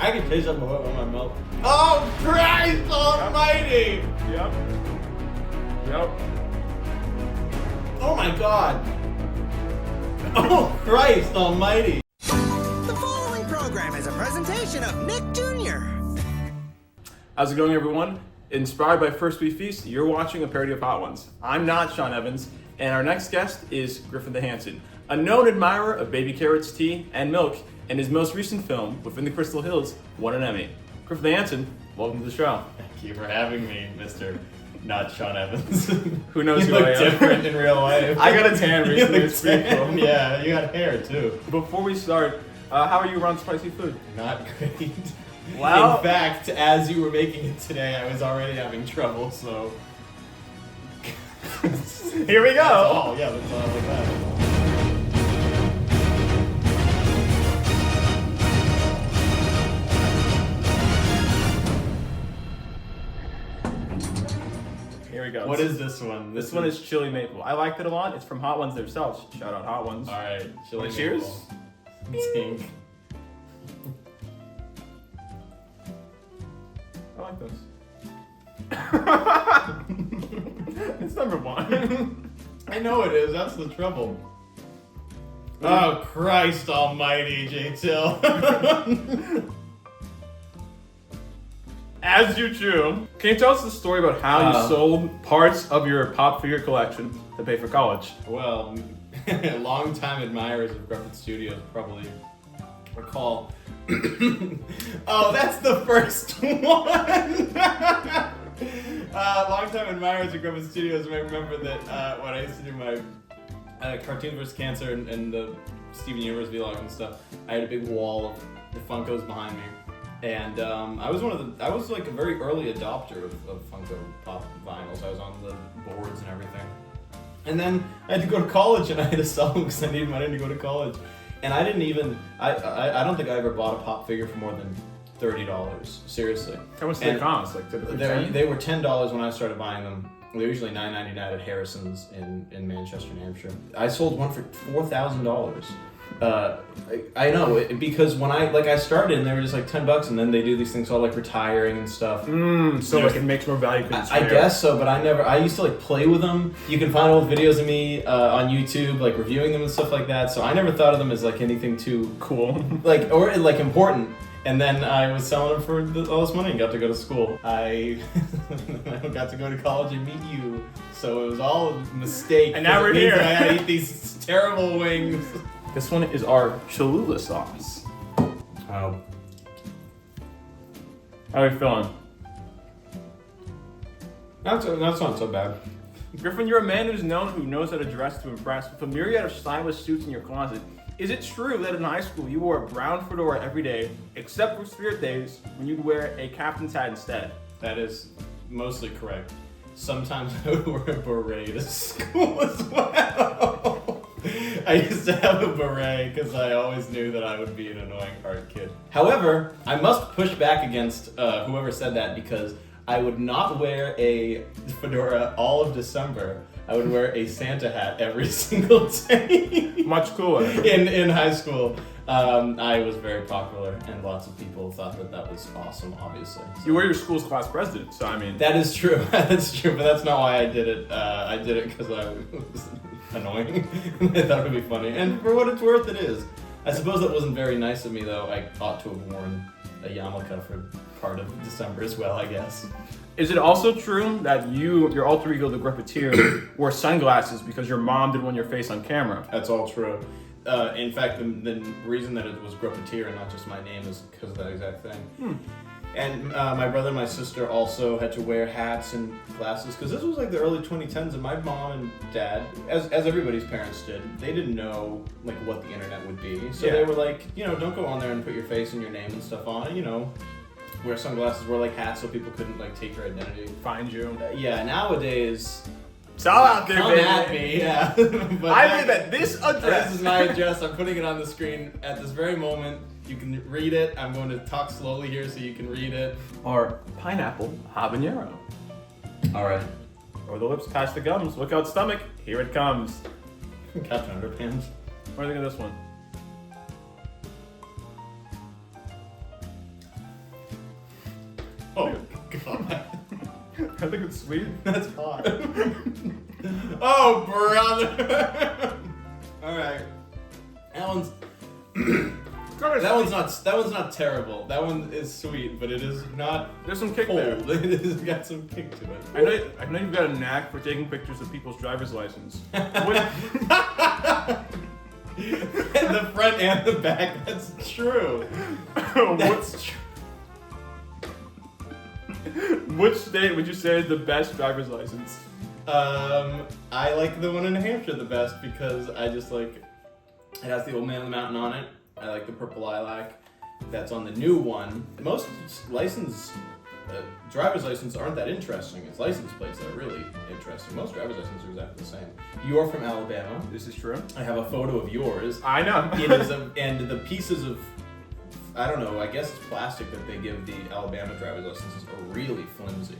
I can taste something on my mouth. Oh, Christ almighty! Yep. Oh my God! Oh, Christ almighty! The following program is a presentation of Nick Jr. How's it going, everyone? Inspired by First We Feast, you're watching a parody of Hot Ones. I'm not Sean Evans, and our next guest is Griffin the Handsome, a known admirer of baby carrots, tea, and milk, and his most recent film, Within the Crystal Hills, won an Emmy. Griffin the Handsome, welcome to the show. Thank you for having me, Mr. Not Sean Evans. Who knows you who look I am? different in real life. I got a tan recently, it's pretty cool. Yeah, you got hair too. Before we start, how are you around spicy food? Not great. Wow. In fact, as you were making it today, I was already having trouble, so... Here we go! That's all, yeah, that's all like that. Here we go. What is this one? This one is chili maple. I liked it a lot. It's from Hot Ones themselves. Shout out Hot Ones. Alright, chili Cheers. maple. Tink. I like this. It's number one. I know it is, that's the trouble. Oh, Christ almighty, J-Till. As you chew, can you tell us the story about how you sold parts of your pop figure collection to pay for college? Well, long-time admirers of Gruppetstudios probably recall. Oh, that's the first one! Long-time admirers of Gruppetstudios may remember that when I used to do my Cartoon vs. Cancer and the Steven Universe vlog and stuff, I had a big wall of the Funkos behind me. And I was like a very early adopter of Funko Pop vinyls. I was on the boards and everything. And then I had to go to college and I had to sell them because I needed money to go to college. And I didn't even, I don't think I ever bought a pop figure for more than $30, seriously. How much did they cost? Like typically they were $10 when I started buying them. They're usually $9.99 at Harrison's in Manchester, New Hampshire. I sold one for $4,000. I know, because when I started and they were just like $10 and then they do these things called like retiring and stuff. So like it makes more value. I guess so, but I used to like play with them. You can find old videos of me on YouTube like reviewing them and stuff like that, so I never thought of them as like anything too cool. or important. And then I was selling them for all this money and got to go to school. I got to go to college and meet you, so it was all a mistake. And now we're here. I had to eat these terrible wings. This one is our Cholula sauce. Oh. How are you feeling? That's not so bad. Griffin, you're a man who knows how to dress to impress. With a myriad of stylish suits in your closet, is it true that in high school you wore a brown fedora every day, except for spirit days when you'd wear a captain's hat instead? That is mostly correct. Sometimes I would wear a beret to school as well. I used to have a beret because I always knew that I would be an annoying art kid. However, I must push back against whoever said that because I would not wear a fedora all of December. I would wear a Santa hat every single day. Much cooler. In high school, I was very popular, and lots of people thought that was awesome, obviously. So. You were your school's class president, so I mean... That is true, that's true, but that's not why I did it. I did it because I was annoying. I thought it would be funny, and for what it's worth, it is. I suppose that wasn't very nice of me, though. I ought to have worn a yarmulke for part of December as well, I guess. Is it also true that your alter ego, the Gruppetteer, wore sunglasses because your mom didn't want your face on camera? That's all true. In fact, the reason that it was Gruppetteer and not just my name is because of that exact thing. And my brother and my sister also had to wear hats and glasses because this was like the early 2010s, and my mom and dad, as everybody's parents did, they didn't know like what the internet would be. So they were like, don't go on there and put your face and your name and stuff on it, wear sunglasses, wear like hats so people couldn't like take your identity. Find you. Yeah, nowadays... It's all out there, Come baby. at me, yeah. But I live at this address. This is my address. I'm putting it on the screen at this very moment. You can read it. I'm going to talk slowly here so you can read it. Or pineapple habanero. All right. Or the lips past the gums. Look out, stomach. Here it comes. Captain Underpants. What do you think of this one? Oh god. I think it's sweet. That's hot. Oh brother. Alright. That one's not terrible. That one is sweet, but it is not. There's some kick cold. there. It has got some kick to it. I know you've got a knack for taking pictures of people's driver's license. And the front and the back. That's true. That's true. Which state would you say is the best driver's license? I like the one in New Hampshire the best because I just like it has the old man on the mountain on it. I like the purple lilac that's on the new one. Most driver's licenses aren't that interesting. It's license plates that are really interesting. Most driver's licenses are exactly the same. You're from Alabama. This is true. I have a photo of yours. I know. It is and the pieces of, I don't know, I guess it's plastic that they give the Alabama driver's licenses are really flimsy.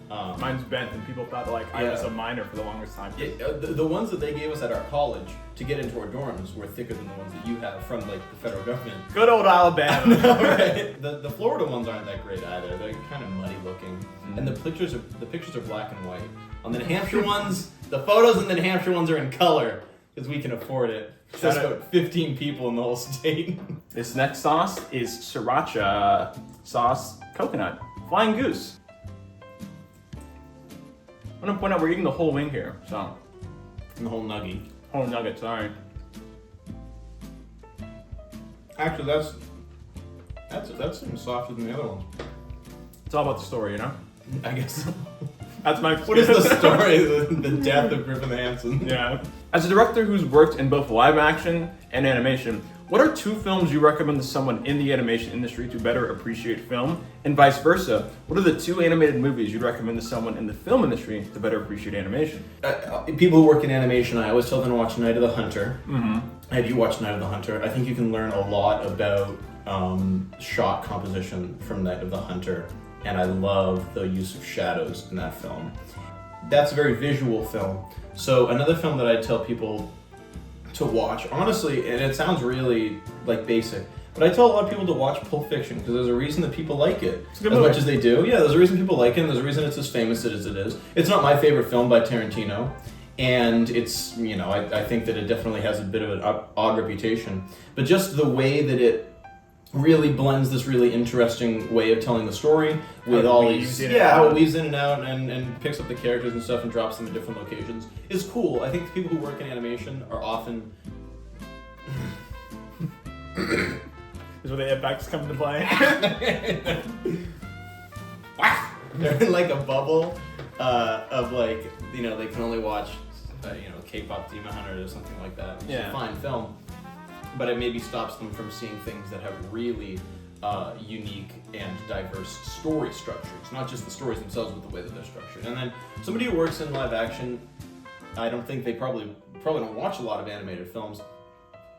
Mine's bent, and people thought like I was a minor for the longest time. The ones that they gave us at our college to get into our dorms were thicker than the ones that you have from like the federal government. Good old Alabama. Right? The Florida ones aren't that great either. They're kind of muddy looking, and the pictures are black and white. On the New Hampshire ones, the photos in the New Hampshire ones are in color because we can afford it. There's about 15 people in the whole state. This next sauce is sriracha sauce coconut. Flying Goose. I'm gonna point out we're eating the whole wing here, so. And the whole nugget. Whole nugget, sorry. Actually, that's even softer than the other ones. It's all about the story, you know? I guess. That's my What is the story? The death of Griffin the Handsome. Yeah. As a director who's worked in both live action and animation, what are 2 films you recommend to someone in the animation industry to better appreciate film? And vice versa, what are the 2 animated movies you'd recommend to someone in the film industry to better appreciate animation? People who work in animation, I always tell them to watch Night of the Hunter. Mm-hmm. Have you watched Night of the Hunter? I think you can learn a lot about shot composition from Night of the Hunter, and I love the use of shadows in that film. That's a very visual film. So another film that I tell people to watch, honestly, and it sounds really like basic, but I tell a lot of people to watch Pulp Fiction because there's a reation that people like it as much as they do. Yeah, there's a reason people like it, and there's a reason it's as famous as it is. It's not my favorite film by Tarantino, and it's, you know, I think that it definitely has a bit of an odd reputation, but just the way that it really blends this really interesting way of telling the story with all these, how it weaves in and out and picks up the characters and stuff and drops them in different locations is cool. I think the people who work in animation are often is where the effects come into play. They're in like a bubble of like, you know, they can only watch K-pop Demon Hunter or something like that, which is a fine film. But it maybe stops them from seeing things that have really unique and diverse story structures. Not just the stories themselves, but the way that they're structured. And then somebody who works in live action, I don't think they probably don't watch a lot of animated films.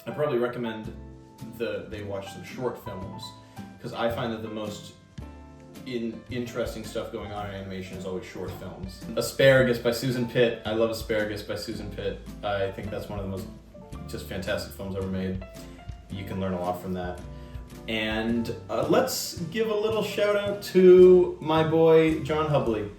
I probably recommend they watch some short films, because I find that the most interesting stuff going on in animation is always short films. Asparagus by Susan Pitt. I love Asparagus by Susan Pitt. I think that's one of the most just fantastic films ever made. You can learn a lot from that. And let's give a little shout out to my boy John Hubley,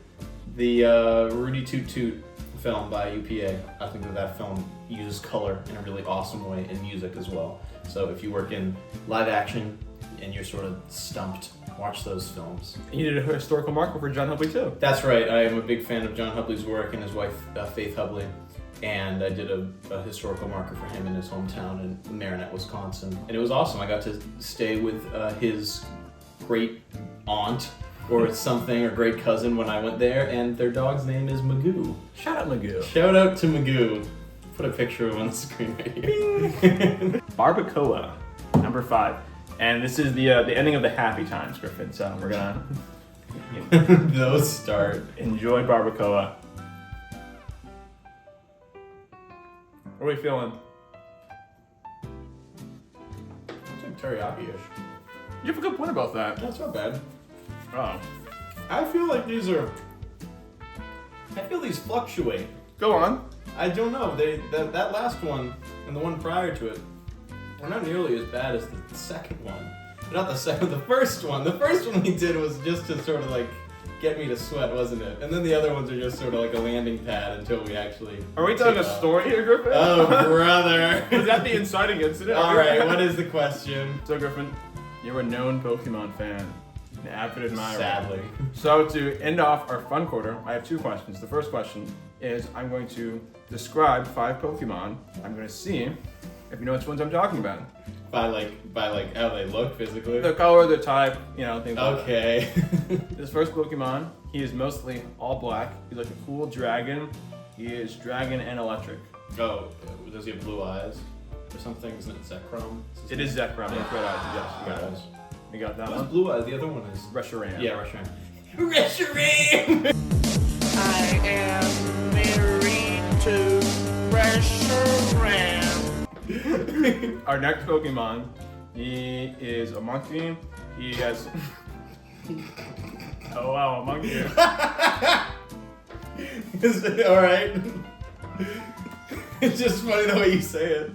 the Rudy Toot Toot film by UPA. I think that film uses color in a really awesome way, and music as well. So if you work in live action and you're sort of stumped, watch those films. You did a historical marker for John Hubley too. That's right. I am a big fan of John Hubley's work and his wife Faith Hubley. And I did a historical marker for him in his hometown in Marinette, Wisconsin. And it was awesome. I got to stay with his great aunt or something, or great cousin when I went there, and their dog's name is Magoo. Shout out Magoo. Shout out to Magoo. Put a picture of him on the screen right here. Barbacoa, number 5. And this is the ending of the happy times, Griffin. So we're gonna those start. Enjoy Barbacoa. What are we feeling? It's like teriyaki-ish. You have a good point about that. That's not bad. Oh. I feel like these fluctuate. Go on. I don't know. That last one and the one prior to it were not nearly as bad as the second one. Not the second, the first one. The first one he did was just to sort of like get me to sweat, wasn't it? And then the other ones are just sort of like a landing pad until we actually. Are we telling a story here, Griffin? Oh, brother. Is that the inciting incident? Alright, what is the question? So, Griffin, you're a known Pokemon fan, an avid admirer. Sadly. So, to end off our fun quarter, I have 2 questions. The first question is I'm going to describe 5 Pokemon. I'm going to see if you know which ones I'm talking about. By like how they look physically? The color, the type, things like that. Okay. This first Pokemon, he is mostly all black. He's like a cool dragon. He is dragon and electric. Oh, does he have blue eyes? Or something? Isn't it Zekrom? It is Zekrom. It's red eyes. Yes, you got it. You got that What's one? blue eyes? The other one is... Reshiram. Yeah, Reshiram. Reshiram! I am married to Reshiram. Our next Pokemon, he is a monkey. He has... Oh wow, a monkey. Alright. It's just funny the way you say it.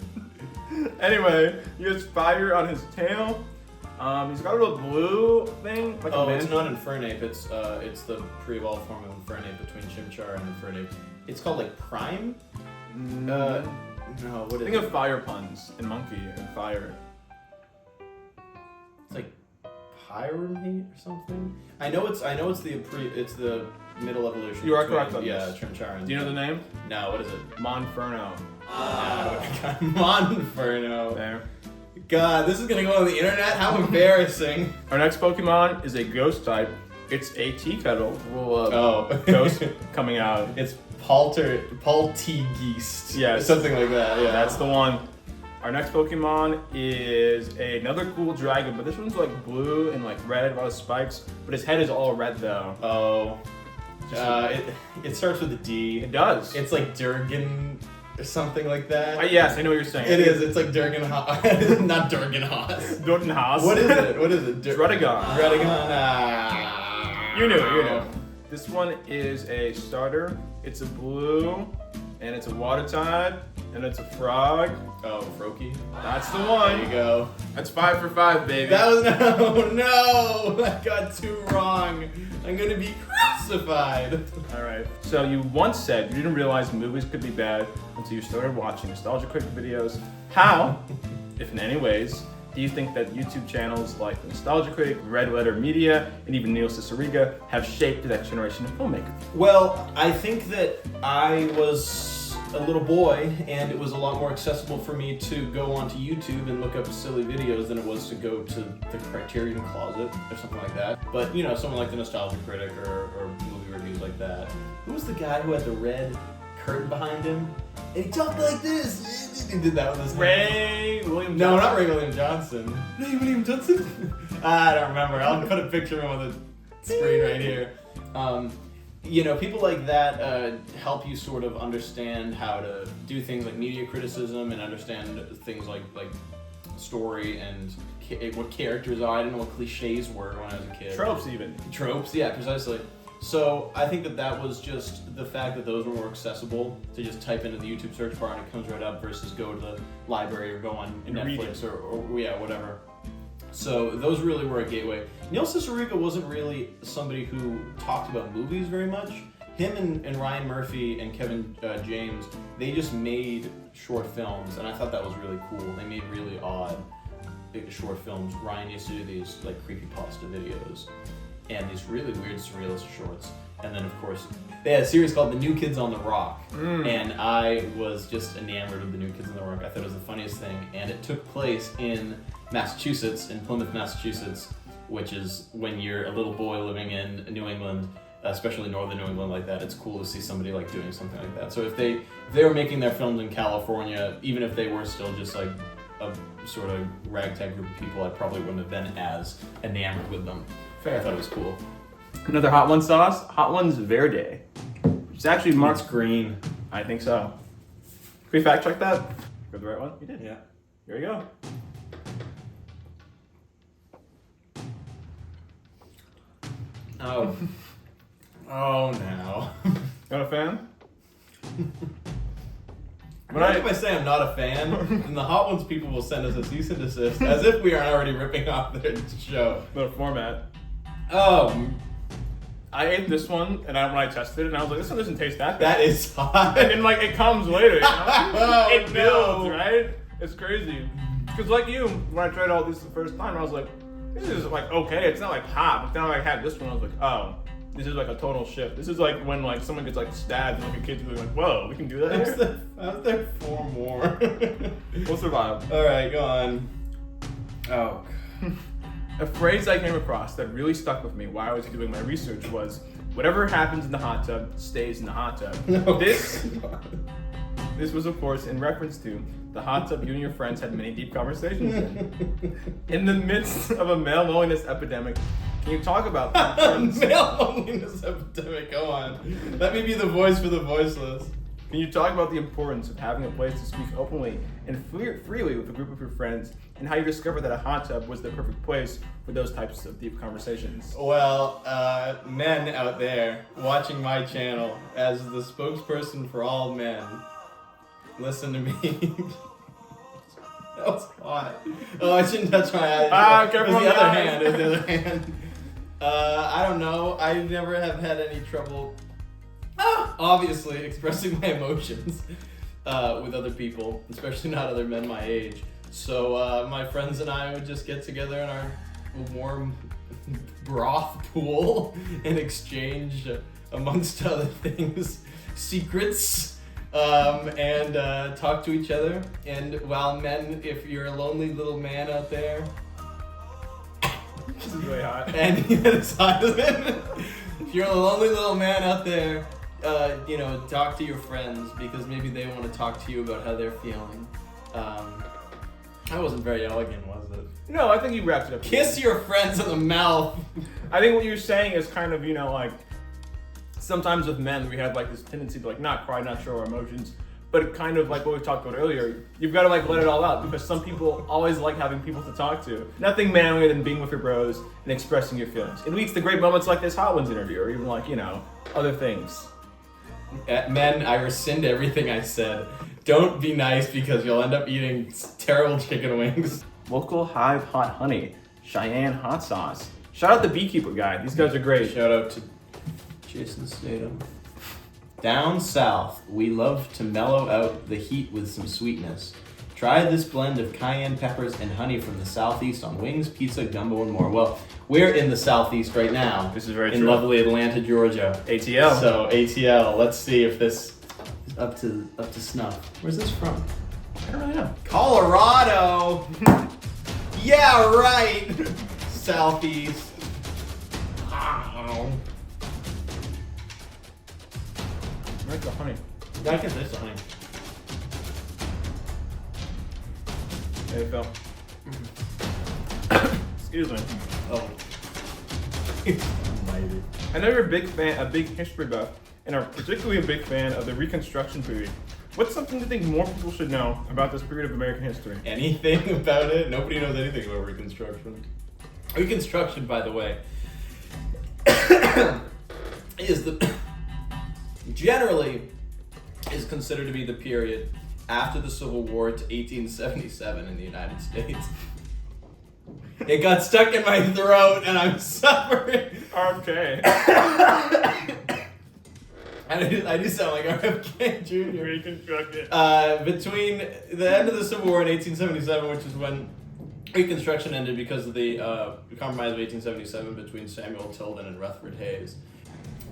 Anyway, he has fire on his tail. He's got a little blue thing. Like It's not Infernape. It's the pre-evolved form of Infernape between Chimchar and Infernape. It's called like Prime? No, what is Think it? of fire puns and monkey and fire. It's like Pyramate or something. I know it's the middle evolution. You are between, correct on yeah, this. Chimchar and... Do you know the name? No, what is it? Monferno. Monferno. There. God, this is gonna go on the internet? How embarrassing. Our next Pokemon is a ghost type. It's a tea kettle. Ghost coming out. It's Poltegeist. Yes. Something like that, yeah. That's the one. Our next Pokemon is another cool dragon, but this one's like blue and like red, a lot of spikes, but his head is all red though. Oh. It starts with a D. It does. It's like Durgan or something like that. Yes, I know what you're saying. It is. It's like Durgan not Durgan Haas. Dortenhaus. What is it? What is it? Dredagon. Dredagon. You knew it, you knew. This one is a starter. It's a blue, and it's a water type, and it's a frog. Oh, Froakie. That's the one. There you go. That's 5 for 5, baby. That was no. I got 2 wrong. I'm gonna be crucified. All right. So you once said you didn't realize movies could be bad until you started watching Nostalgia Critic videos. How, if in any ways, do you think that YouTube channels like Nostalgia Critic, Red Letter Media, and even Neil Cicierega have shaped the next generation of filmmakers? Well, I think that I was a little boy, and it was a lot more accessible for me to go onto YouTube and look up silly videos than it was to go to the Criterion Closet or something like that. But, someone like the Nostalgia Critic or movie reviews like that. Who was the guy who had the red curtain behind him? And he talked like this. He did that with his Ray William Johnson. No, not Ray William Johnson. Ray William Johnson? I don't remember. I'll put a picture of him on the screen right here. People like that help you sort of understand how to do things like media criticism and understand things like story and what characters are. I didn't know what cliches were when I was a kid. Tropes, even. Tropes, yeah, precisely. So I think that was just the fact that those were more accessible to just type into the YouTube search bar and it comes right up versus go to the library or go on Netflix or whatever. So those really were a gateway. Neil Cicierega wasn't really somebody who talked about movies very much. Him and Ryan Murphy and Kevin James, they just made short films, and I thought that was really cool. They made really odd short films. Ryan used to do these like creepypasta videos and these really weird surrealist shorts. And then of course, they had a series called The New Kids on the Rock. And I was just enamored with The New Kids on the Rock. I thought it was the funniest thing. And it took place in Massachusetts, in Plymouth, Massachusetts, which is when you're a little boy living in New England, especially northern New England like that, it's cool to see somebody like doing something like that. So if they were making their films in California, even if they were still just like a sort of ragtag group of people, I probably wouldn't have been as enamored with them. Fair. I thought it was cool. Another Hot One sauce, Hot One's Verde. It's actually marked It's green. I think so. Can we fact check that? Got the right one? You did. Yeah. Here we go. Oh. Oh no. Not a fan? If I say I'm not a fan, then the Hot Ones people will send us a cease and desist, as if we aren't already ripping off their show. The format. Oh, I ate this one, and when I tested it, and I was like, this one doesn't taste that that bad. is hot. And like, it comes later, you know? Oh, it builds, no. right? It's crazy. Because like you, when I tried all these the first time, I was like, this is like okay. It's not like hot. But then I had this one, I was like, oh, this is like a total shift. This is like when like someone gets like stabbed, and like a kid's really like, whoa, we can do that here? How's there 4 more? We'll survive. Alright, go on. Oh. A phrase I came across that really stuck with me while I was doing my research was, whatever happens in the hot tub stays in the hot tub. No. This was, of course, in reference to the hot tub you and your friends had many deep conversations in. In the midst of a male loneliness epidemic, can you talk about the importance? Male loneliness epidemic, go on. Let me be the voice for the voiceless. Can you talk about the importance of having a place to speak openly and freely with a group of your friends, and how you discovered that a hot tub was the perfect place for those types of deep conversations? Well, men out there watching my channel, as the spokesperson for all men, listen to me. That was hot. Oh, I shouldn't touch my eyes. It was the other hand. It was the other hand. I don't know. I never have had any trouble, obviously, expressing my emotions with other people, especially not other men my age. So my friends and I would just get together in our warm broth pool and exchange, amongst other things, secrets. And talk to each other. And while men, if you're a lonely little man out there, This is really hot. and it's hot, isn't it? If you're a lonely little man out there, talk to your friends, because maybe they want to talk to you about how they're feeling. That wasn't very elegant, was it? No, I think you wrapped it up. Kiss your friends in the mouth. I think what you're saying is kind of, like, sometimes with men, we have like this tendency to like not cry, not show our emotions, but kind of like what we talked about earlier, you've got to like let it all out, because some people always like having people to talk to. Nothing manlier than being with your bros and expressing your feelings. It leads to great moments like this Hot Ones interview, or even like, other things. Men, I rescind everything I said. Don't be nice, because you'll end up eating terrible chicken wings. Local Hive Hot Honey, Cheyenne Hot Sauce. Shout out the Beekeeper guy. These guys are great. Shout out to Jason Statham. Down south, we love to mellow out the heat with some sweetness. Try this blend of cayenne peppers and honey from the southeast on wings, pizza, gumbo, and more. Well, we're in the southeast right now. This is very in true. lovely Atlanta, Georgia. ATL. So ATL. Let's see if this is up to snuff. Where's this from? I don't really know. Colorado. Yeah, right. Southeast. Oh. I like the honey. I get this honey. There you go. Excuse me. Oh. Mighty. I know you're a big history buff, and are particularly a big fan of the Reconstruction period. What's something you think more people should know about this period of American history? Anything about it? Nobody knows anything about Reconstruction. Reconstruction, by the way, generally is considered to be the period after the Civil War to 1877 in the United States. It got stuck in my throat and I'm suffering. RFK. I do sound like RFK Jr. Reconstruction. Between the end of the Civil War in 1877, which is when Reconstruction ended because of the Compromise of 1877 between Samuel Tilden and Rutherford Hayes.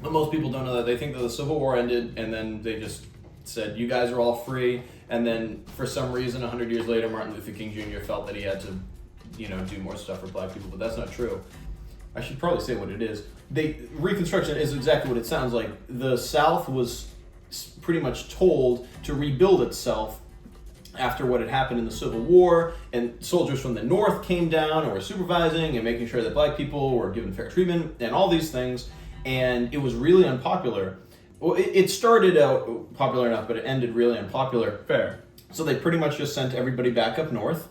But most people don't know that. They think that the Civil War ended and then they just said, you guys are all free. And then for some reason, 100 years later, Martin Luther King Jr. felt that he had to, do more stuff for black people. But that's not true. I should probably say what it is. Reconstruction is exactly what it sounds like. The South was pretty much told to rebuild itself after what had happened in the Civil War, and soldiers from the North came down and were supervising and making sure that black people were given fair treatment and all these things, and it was really unpopular. Well, it started out popular enough, but it ended really unpopular. Fair. So they pretty much just sent everybody back up north,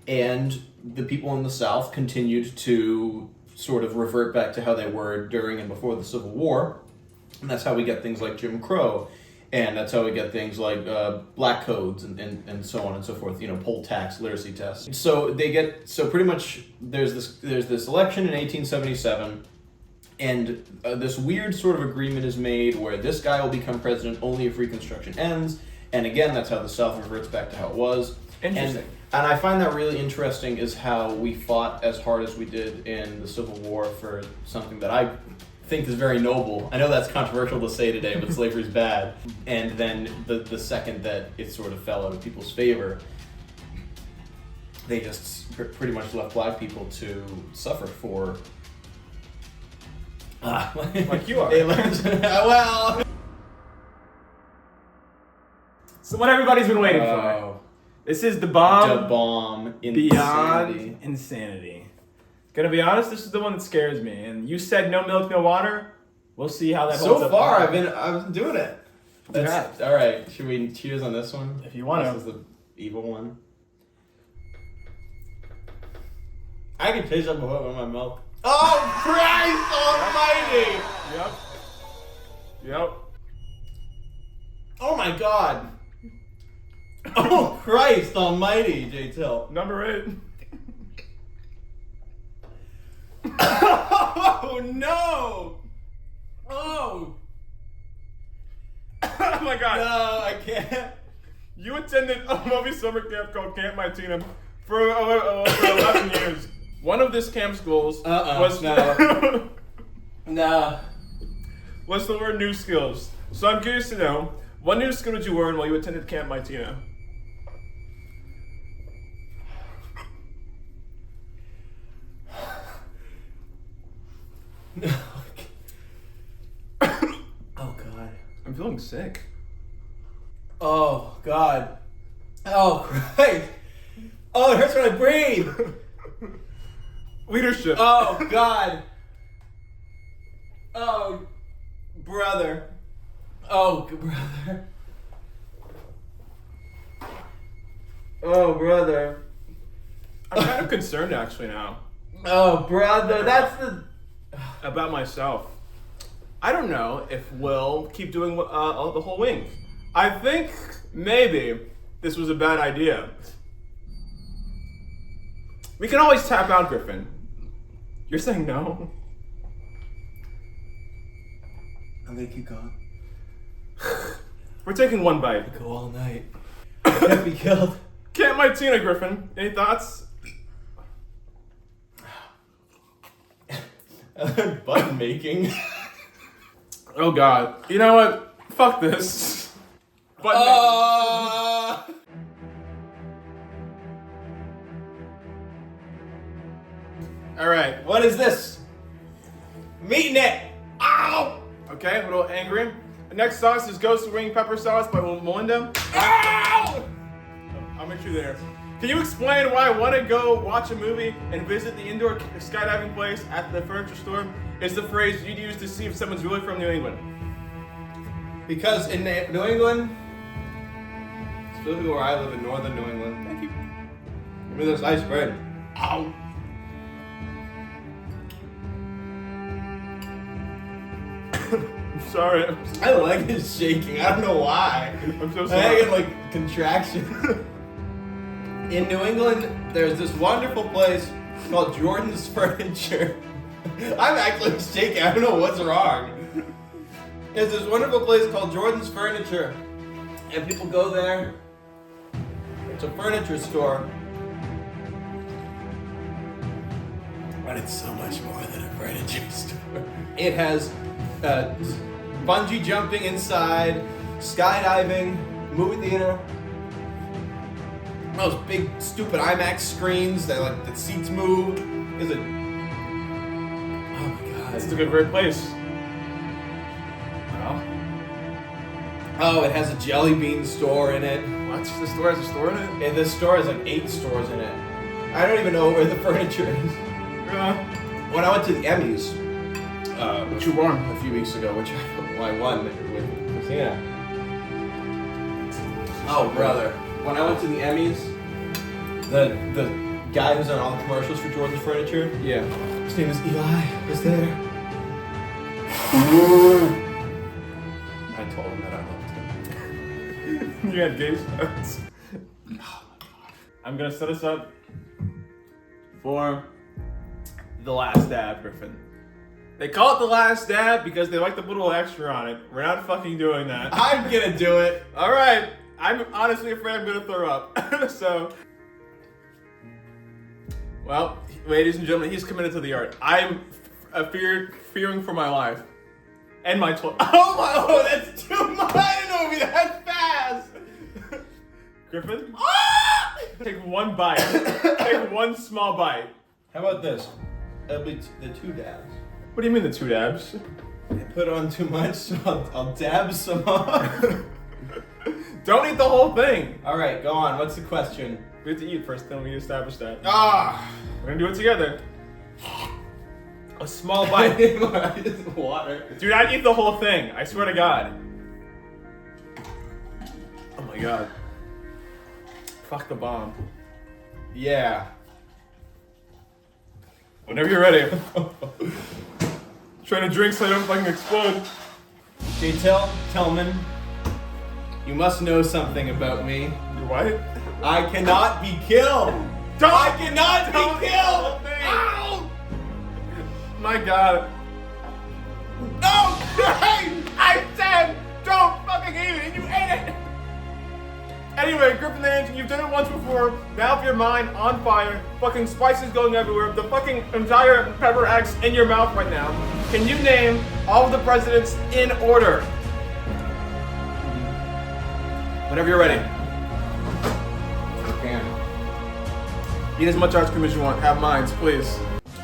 and the people in the South continued to sort of revert back to how they were during and before the Civil War, and that's how we get things like Jim Crow And that's how we get things like black codes and so on and so forth, poll tax, literacy tests. So pretty much there's this election in 1877, and this weird sort of agreement is made where this guy will become president only if Reconstruction ends. And again, that's how the South reverts back to how it was. Interesting. And I find that really interesting is how we fought as hard as we did in the Civil War for something that I think is very noble. I know that's controversial to say today, but slavery's bad. And then the second that it sort of fell out of people's favor, they just pretty much left black people to suffer for... like you are. Well... So what everybody's been waiting for. This is the bomb. The bomb. Beyond insanity. Gonna be honest, this is the one that scares me. And you said no milk, no water. We'll see how that holds So up. far, I've been doing it. That's all right. Should we cheers on this one? If you want to. This is the evil one. I can taste that before in my mouth. Oh, Christ Almighty! Yep. Oh my God! Oh, Christ Almighty, J. Till. Number 8. Oh no! Oh! Oh my God! No, I can't. You attended a movie summer camp called Camp Mytina for 11 years. One of this camp's goals was no. was to learn new skills. So I'm curious to know, what new skill did you learn while you attended Camp Mytina? Oh God. I'm feeling sick. Oh God. Oh Christ. Oh, it hurts when I breathe. Leadership. Oh God. Oh, brother. Oh, brother. Oh, brother. I'm kind of concerned actually now. Oh, brother. That's the... About myself. I don't know if we'll keep doing the whole wing. I think maybe this was a bad idea. We can always tap out, Griffin. You're saying no? I'm gonna keep going. We're taking one bite. Go all night. I can't be killed. Camp Mytina, Griffin. Any thoughts? Button making. Oh God. You know what? Fuck this. Button making. Alright. What is this? I'm eating it. Ow! Okay, a little angry. The next sauce is Ghost Wing Pepper Sauce by Melinda. Ow! I'll make you there. Can you explain why I want to go watch a movie and visit the indoor skydiving place at the furniture store? Is the phrase you'd use to see if someone's really from New England. Because in New England, specifically where I live in northern New England. Thank you. Give me this ice bread. Ow! I'm sorry. My leg is shaking. I don't know why. I'm so I sorry. get like contraction. In New England, there's this wonderful place called Jordan's Furniture. I'm actually shaking. I don't know what's wrong. There's this wonderful place called Jordan's Furniture, and people go there. It's a furniture store, but it's so much more than a furniture store. It has bungee jumping inside, skydiving, movie theater. Those big stupid IMAX screens that like the seats move. Is it? Oh my God! That's a good great place. Well, oh, it has a jelly bean store in it. what? The store has a store in it? And this store has like 8 stores in it. I don't even know where the furniture is. When I went to the Emmys, What you won? a few weeks ago, which I won with Christina. Oh, brother. When I went to the Emmys, the guy who's on all the commercials for Jordan's Furniture, Yeah. his name is Eli, was there. I told him that I loved him. You had gay shots. I'm gonna set us up for the last dab, Griffin. They call it the last dab because they like to put a little extra on it. We're not fucking doing that. I'm gonna do it. All right. I'm honestly afraid I'm gonna throw up. So, well, ladies and gentlemen, he's committed to the art. I'm fearing for my life and my toy. Oh, that's too much. I didn't know it'd be that fast. Griffin, take one bite. Take one small bite. How about this? That'll be the 2 dabs. What do you mean the 2 dabs? I put on too much, so I'll dab some more. Don't eat the whole thing. All right, go on. What's the question? We have to eat first, then we establish that. Ah, We're gonna do it together. A small bite. water. Do not eat the whole thing. I swear to God. Oh my God. Fuck the bomb. Yeah. Whenever you're ready. Trying to drink so I don't fucking explode. Okay, Tellman, you must know something about me. You're white? I cannot be killed. I cannot be killed. Ow! My God. No! I said don't fucking eat it and you ate it! Anyway, Griffin the Ancient, you've done it once before. Now with your mind on fire, fucking spices going everywhere, the fucking entire pepper axe in your mouth right now. Can you name all of the presidents in order? Whenever you're ready. Eat as much ice cream as you want. Have mines, please.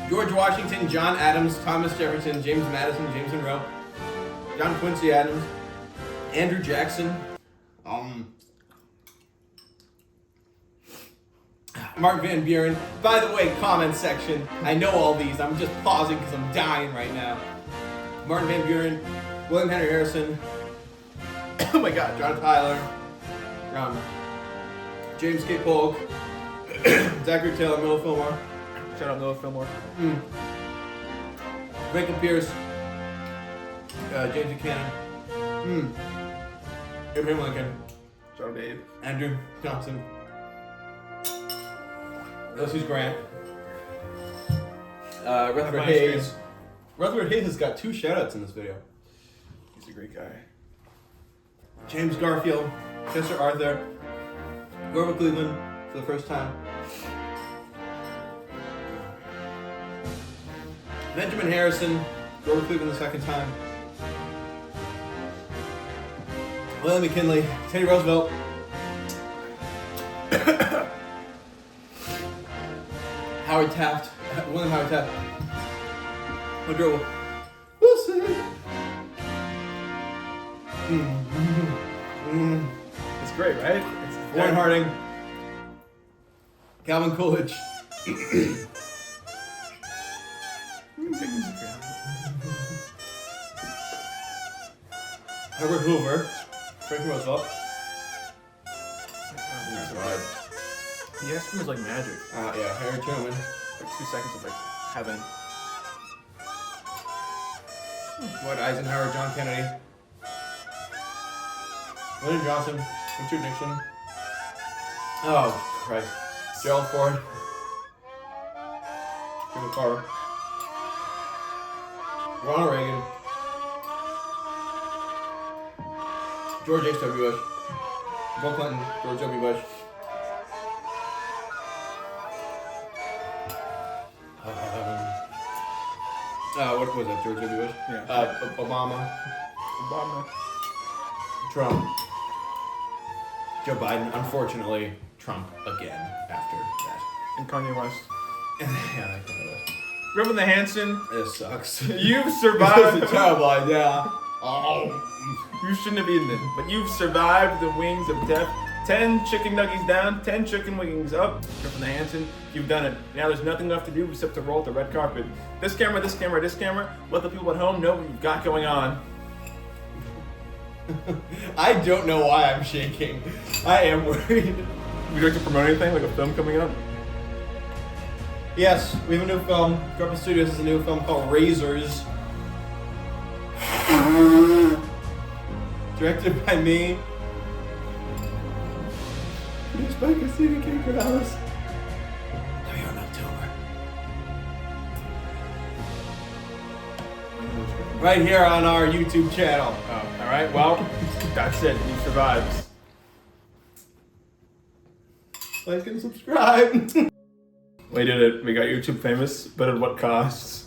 George Washington, John Adams, Thomas Jefferson, James Madison, James Monroe, John Quincy Adams, Andrew Jackson, Mark Van Buren. By the way, comment section. I know all these. I'm just pausing because I'm dying right now. Martin Van Buren, William Henry Harrison. Oh my God, John Tyler, James K. Polk, Zachary Taylor, Miller Fillmore. Shout out Noah Fillmore. Franklin Pierce, James Buchanan, Abraham Lincoln, Shout out Dave. Andrew Johnson, Ulysses Grant, Rutherford Have Hayes. ice Rutherford Hayes has got 2 shoutouts in this video. He's a great guy. James Garfield, Chester Arthur, Grover Cleveland for the first time, Benjamin Harrison, Grover Cleveland the second time, William McKinley, Teddy Roosevelt, Howard Taft, William Howard Taft, Woodrow Wilson. It's great, right? Warren Harding, Calvin Coolidge, Herbert Hoover, Franklin Roosevelt. Oh my God. The ice cream is like magic. Yeah, Harry Truman, Like 2 seconds of like heaven. Dwight Eisenhower, John Kennedy, Lyndon Johnson, Richard Nixon. Oh Christ, Gerald Ford, Jimmy Carter, Ronald Reagan, George H.W. Bush, Bill Clinton, George W. Bush. What was that? George W. Bush? Yeah. Obama, Obama. Trump, Joe Biden. Unfortunately, Trump again after that. And Kanye West. Yeah, that kind of Griffin the Hanson, This sucks. you've This survived. is a terrible idea. You shouldn't have eaten it, but you've survived the wings of death. 10 chicken nuggies down, 10 chicken wings up. Griffin the Hanson, you've done it. Now there's nothing left to do except to roll the red carpet. This camera, this camera, this camera. Let the people at home know what you've got going on. I don't know why I'm shaking. I am worried. Would you like to promote anything, like a film coming up? Yes, we have a new film. Gruppetstudios has a new film called Razors. Directed by me. Produced by Christina K. Caralis. Now you're in October. Right here on our YouTube channel. Oh, all right. Well, that's it. He survives. Like and subscribe. We did it. We got YouTube famous, but at what cost?